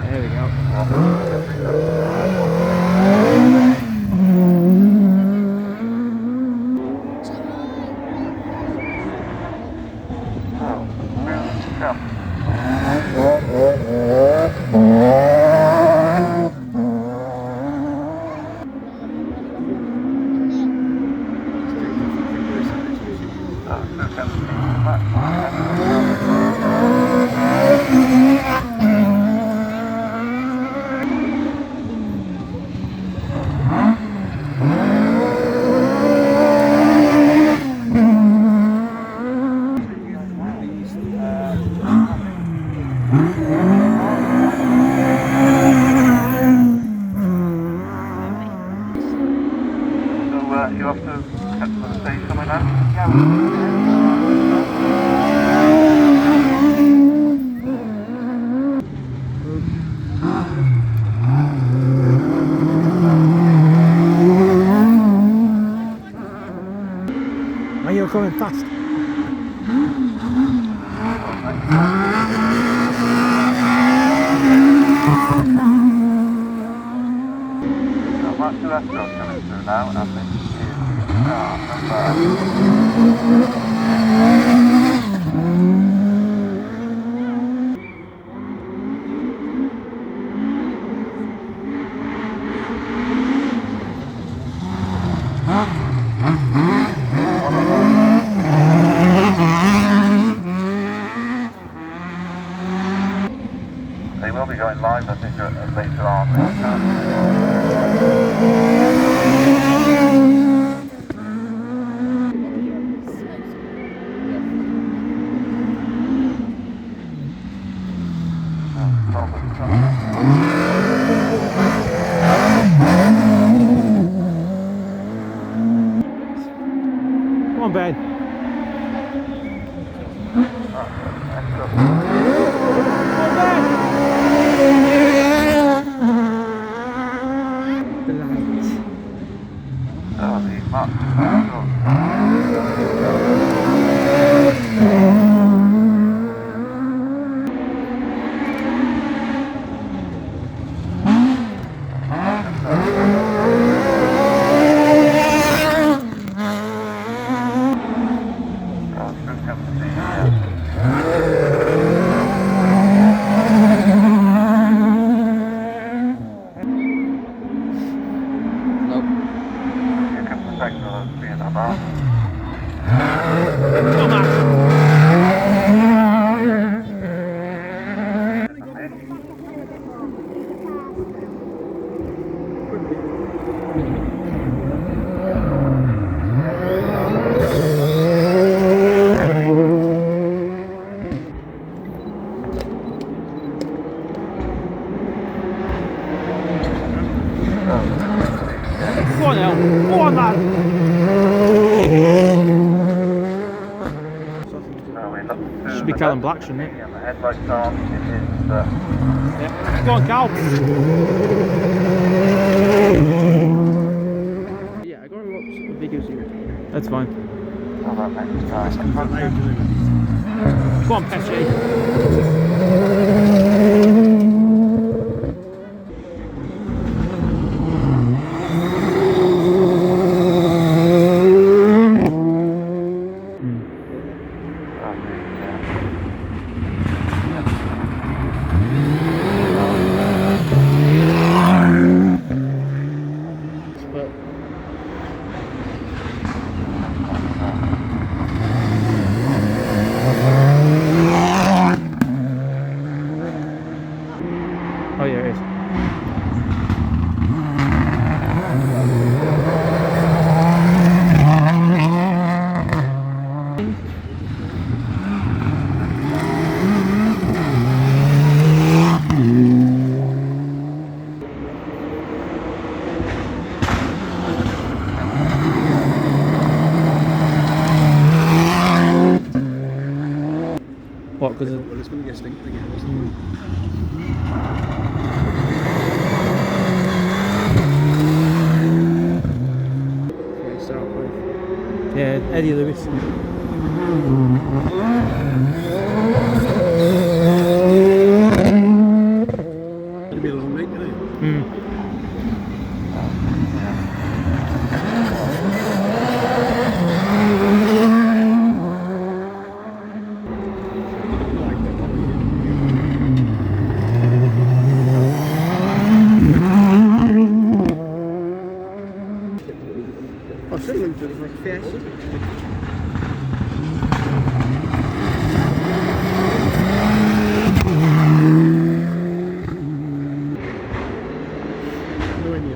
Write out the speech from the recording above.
There we go. You have to get to the station somewhere now? Are you coming fast? So Mark 2 Astro coming through now, and this is car number... Come on, Ben. The lights. Oh, the Mark. Come on. Go on now. Go on, man. Should be Callum Black, shouldn't it? And the headlights on. It is. Yeah. Go on, Cal. Yeah, I got lots of videos here. That's fine. All right, mate. Go on, Pesci. But Oh yeah, it is. What? Because well, it's going to get stinking again, isn't it? Okay, start with. yeah, Eddie Lewis. It'll be a long night tonight. Oh, certainly to the fast. No idea.